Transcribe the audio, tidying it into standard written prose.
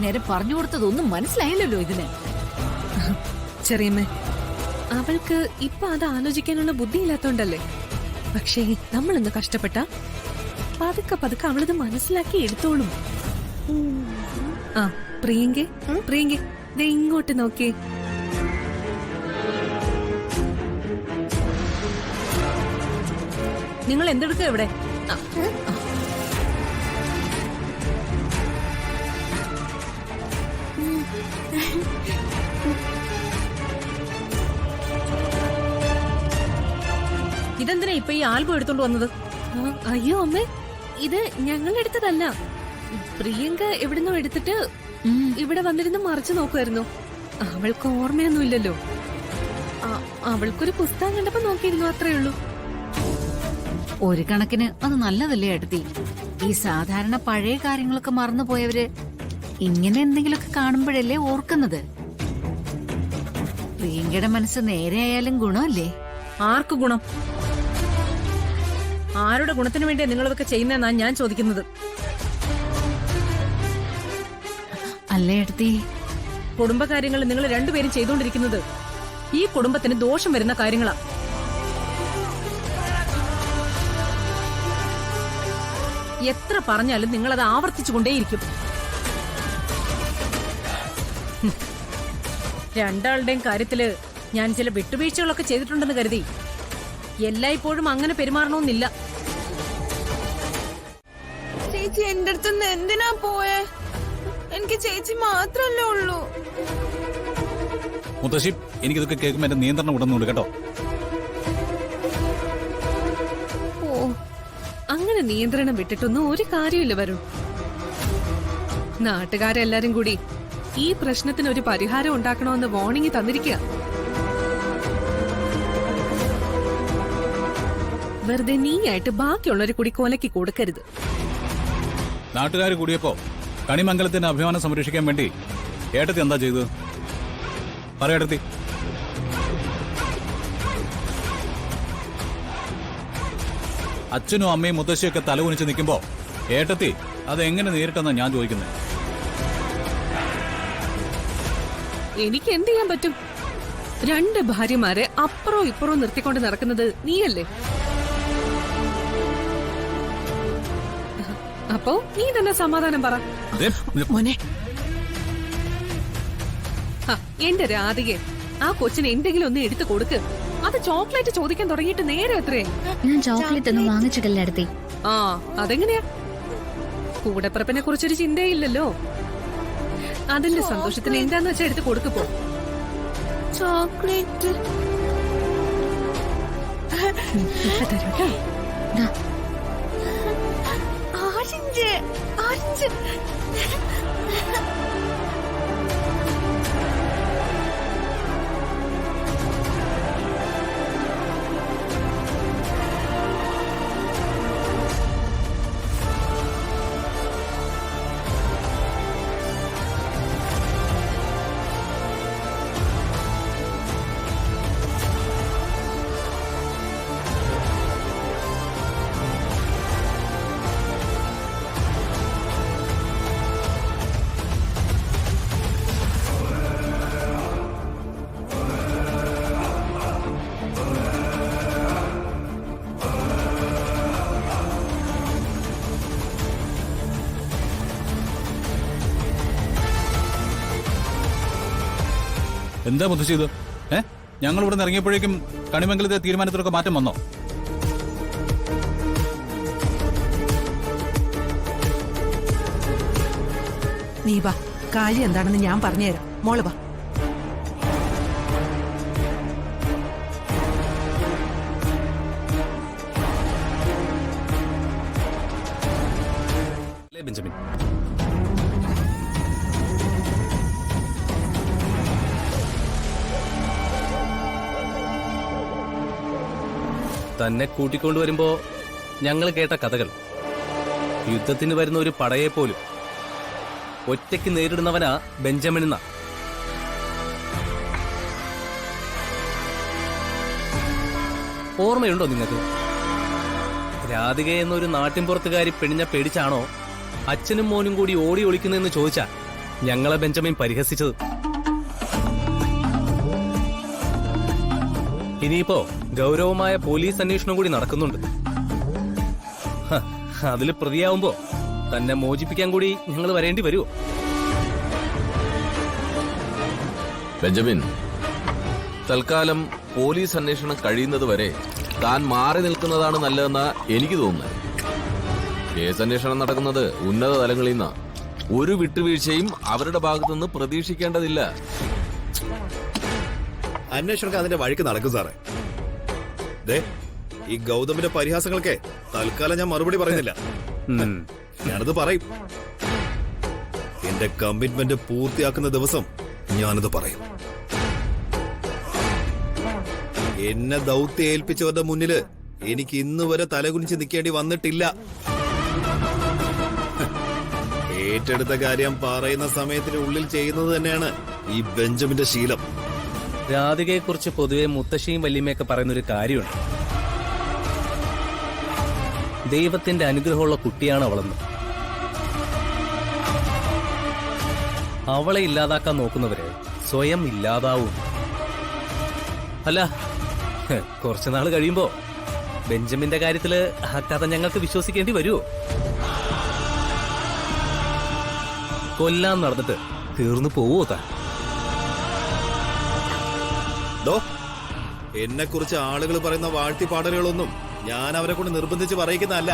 നേരം പറഞ്ഞു കൊടുത്തതൊന്നും മനസ്സിലായില്ലല്ലോ ഇതിന്. ചെറിയമ്മേ, അവൾക്ക് ഇപ്പൊ അത് ആലോചിക്കാനുള്ള ബുദ്ധിയില്ലാത്തോണ്ടല്ലേ. പക്ഷേ നമ്മളെന്ന് കഷ്ടപ്പെട്ട പതുക്കെ പതുക്കെ അവളിത് മനസ്സിലാക്കി എടുത്തോളും. ആ പ്രിയങ്കെ, പ്രിയങ്കെ ദേ ഇങ്ങോട്ട് നോക്കിയേ. നിങ്ങൾ എന്തെടുക്കുക ഇവിടെ? ഇതെന്തിനാ ഇപ്പൊ ഈ ആൽബം എടുത്തോണ്ട് വന്നത്? അയ്യോ അമ്മേ, ഇത് ഞങ്ങൾ എടുത്തതല്ല. പ്രിയങ്ക എവിടുന്നോ എടുത്തിട്ട് ഇവിടെ വന്നിരുന്ന് മറിച്ചു നോക്കുമായിരുന്നു. അവൾക്ക് ഓർമ്മയൊന്നുമില്ലല്ലോ. അവൾക്കൊരു പുസ്തകം കണ്ടപ്പോ നോക്കിയിരുന്നു, അത്രേ ഉള്ളൂ. ഒരു കണക്കിന് അത് നല്ലതല്ലേ ഏട്ടത്തി. ഈ സാധാരണ പഴയ കാര്യങ്ങളൊക്കെ മറന്നുപോയവര് ഇങ്ങനെ എന്തെങ്കിലുമൊക്കെ കാണുമ്പോഴല്ലേ ഓർക്കുന്നത്. പ്രിയങ്കയുടെ മനസ്സ് നേരെയായാലും ഗുണമല്ലേ? ആർക്ക് ഗുണം? ആരുടെ ഗുണത്തിന് വേണ്ടിയാ നിങ്ങളിതൊക്കെ ചെയ്യുന്നതെന്നാ ഞാൻ ചോദിക്കുന്നത്. അല്ലേ ഏട്ടത്തി, കുടുംബകാര്യങ്ങൾ നിങ്ങൾ രണ്ടുപേരും ചെയ്തുകൊണ്ടിരിക്കുന്നത് ഈ കുടുംബത്തിന് ദോഷം വരുന്ന കാര്യങ്ങളാ. എത്ര പറഞ്ഞാലും നിങ്ങളത് ആവർത്തിച്ചുകൊണ്ടേയിരിക്കും. രണ്ടാളുടെയും കാര്യത്തില് ഞാൻ ചില വിട്ടുവീഴ്ചകളൊക്കെ ചെയ്തിട്ടുണ്ടെന്ന് കരുതി എല്ലായ്പ്പോഴും അങ്ങനെ പെരുമാറണമെന്നില്ല. ചേച്ചി എന്റെ അടുത്തുനിന്ന് എന്തിനാ പോയേ? എനിക്ക് ചേച്ചി മാത്രല്ലേ ഉള്ളൂ. മുത്തശ്ശി, എനിക്കിതൊക്കെ കേൾക്കുമ്പോ എന്റെ നിയന്ത്രണം ഉടന്നുണ്ട് കേട്ടോ. ഓ, അങ്ങനെ നിയന്ത്രണം വിട്ടിട്ടൊന്നും ഒരു കാര്യമില്ല വരും. നാട്ടുകാരെല്ലാരും കൂടി ഈ പ്രശ്നത്തിന് ഒരു പരിഹാരം ഉണ്ടാക്കണമെന്ന് വാർണിംഗ് തന്നിരിക്കുക. വെറുതെ നീയായിട്ട് ബാക്കിയുള്ളവരെ കൂടി കൊലക്കി കൊടുക്കരുത്. നാട്ടുകാർ കൂടിയപ്പോ കണിമംഗലത്തിന്റെ അഭിമാനം സംരക്ഷിക്കാൻ വേണ്ടി ഏട്ടത്തി എന്താ ചെയ്തത്? പറയേട്ടത്തി. അച്ഛനും അമ്മയും മുത്തശ്ശിയൊക്കെ തലകുനിച്ച് നിൽക്കുമ്പോ ഏട്ടത്തി അത് എങ്ങനെ നേരിട്ടെന്നാ ഞാൻ ചോദിക്കുന്നത്. എനിക്ക് എന്ത് ചെയ്യാൻ പറ്റും? രണ്ട് ഭാര്യമാരെ അപ്പുറവും ഇപ്പുറവും നിർത്തിക്കൊണ്ട് നടക്കുന്നത് നീയല്ലേ? അപ്പോ നീ തന്നെ സമാധാനം പറ. മോനെ, എന്റെ രാധികെ, ആ കൊച്ചിന് എന്തെങ്കിലും ഒന്ന് എടുത്തു കൊടുക്ക്. അത് ചോക്ലേറ്റ് ചോദിക്കാൻ തുടങ്ങിയിട്ട് നേരെ എത്രേ? ഞാൻ ചോക്ലേറ്റ് ഒന്നും വാങ്ങിച്ചിട്ടില്ല അടുത്തി. ആ, അതെങ്ങനെയാ? കൂടെപ്പിറപ്പിനെ കുറിച്ചൊരു ചിന്തയില്ലല്ലോ. അതിന്റെ സന്തോഷത്തിന് എന്താന്ന് വെച്ചാ എടുത്ത് കൊടുക്കപ്പോ. ചോക്ലേറ്റ് തരൂട്ടോ. Orange orange. എന്താ മുത്തശ്ശി ഇത്? ഞങ്ങൾ ഇവിടെ നിന്ന് ഇറങ്ങിയപ്പോഴേക്കും കണിമംഗലത്തെ തീരുമാനത്തിലൊക്കെ മാറ്റം വന്നോ? നീ വാ, കാര്യം എന്താണെന്ന് ഞാൻ പറഞ്ഞുതരാം. മോള് വാ. ബെഞ്ചമിൻ, തന്നെ കൂട്ടിക്കൊണ്ടുവരുമ്പോ ഞങ്ങൾ കേട്ട കഥകൾ, യുദ്ധത്തിന് വരുന്ന ഒരു പടയെപ്പോലും ഒറ്റയ്ക്ക് നേരിടുന്നവനാ ബെഞ്ചമിൻ എന്ന. ഓർമ്മയുണ്ടോ നിങ്ങൾക്ക്? രാധിക എന്നൊരു നാട്ടിൻപുറത്തുകാരി പെണ്ണിനെ പേടിച്ചാണോ അച്ഛനും മോനും കൂടി ഓടി ഒളിക്കുന്നതെന്ന് ചോദിച്ചാ ഞങ്ങളെ ബെഞ്ചമിൻ പരിഹസിച്ചത്. ഇനിയിപ്പോ ഗൗരവമായ പോലീസ് അന്വേഷണം കൂടി നടക്കുന്നുണ്ട്. അതിൽ പ്രതിയാവുമ്പോ തന്നെ മോചിപ്പിക്കാൻ കൂടി ഞങ്ങൾ വരേണ്ടി വരുമോ? ബെഞ്ചമിൻ, തൽക്കാലം പോലീസ് അന്വേഷണം കഴിയുന്നത് വരെ താൻ മാറി നിൽക്കുന്നതാണ് നല്ലതെന്നാ എനിക്ക് തോന്നുന്നത്. കേസ് അന്വേഷണം നടക്കുന്നത് ഉന്നത തലങ്ങളിൽ നിന്നാ. ഒരു വിട്ടുവീഴ്ചയും അവരുടെ ഭാഗത്തുനിന്ന് പ്രതീക്ഷിക്കേണ്ടതില്ല. അന്വേഷണം അതിന്റെ വഴിക്ക് നടക്കും സാറേ. ദേ, ഈ ഗൗതമിന്റെ പരിഹാസങ്ങൾക്ക് തൽക്കാലം ഞാൻ മറുപടി പറയുന്നില്ല. ഞാനത് പറയും. എന്റെ കമ്മിറ്റ്മെന്റ് പൂർത്തിയാക്കുന്ന ദിവസം ഞാനത് പറയും. എന്നെ ദൗത്യം ഏൽപ്പിച്ചവരുടെ മുന്നില് എനിക്ക് ഇന്ന് വരെ തലകുനിച്ച് നിൽക്കേണ്ടി വന്നിട്ടില്ല. ഏറ്റെടുത്ത കാര്യം പറയുന്ന സമയത്തിന് ഉള്ളിൽ ചെയ്യുന്നത് തന്നെയാണ് ഈ ബെഞ്ചമിന്റെ ശീലം. രാധികയെ കുറിച്ച് പൊതുവെ മുത്തശ്ശിയും വല്യമ്മയൊക്കെ പറയുന്നൊരു കാര്യമുണ്ട്. ദൈവത്തിന്റെ അനുഗ്രഹമുള്ള കുട്ടിയാണ് അവളെന്ന്. അവളെ ഇല്ലാതാക്കാൻ നോക്കുന്നവര് സ്വയം ഇല്ലാതാവും. അല്ല, കുറച്ചുനാള് കഴിയുമ്പോ ബെഞ്ചമിന്റെ കാര്യത്തില് ആ കഥ ഞങ്ങൾക്ക് വിശ്വസിക്കേണ്ടി വരുമോ? കൊല്ലാൻ നടന്നിട്ട് തീർന്നു പോവോ താൻ? എന്നെ കുറിച്ച് ആളുകൾ പറയുന്ന വാഴ്ത്തിപ്പാടലുകളൊന്നും ഞാൻ അവരെ കൊണ്ട് നിർബന്ധിച്ച് പറയിക്കുന്നതല്ല.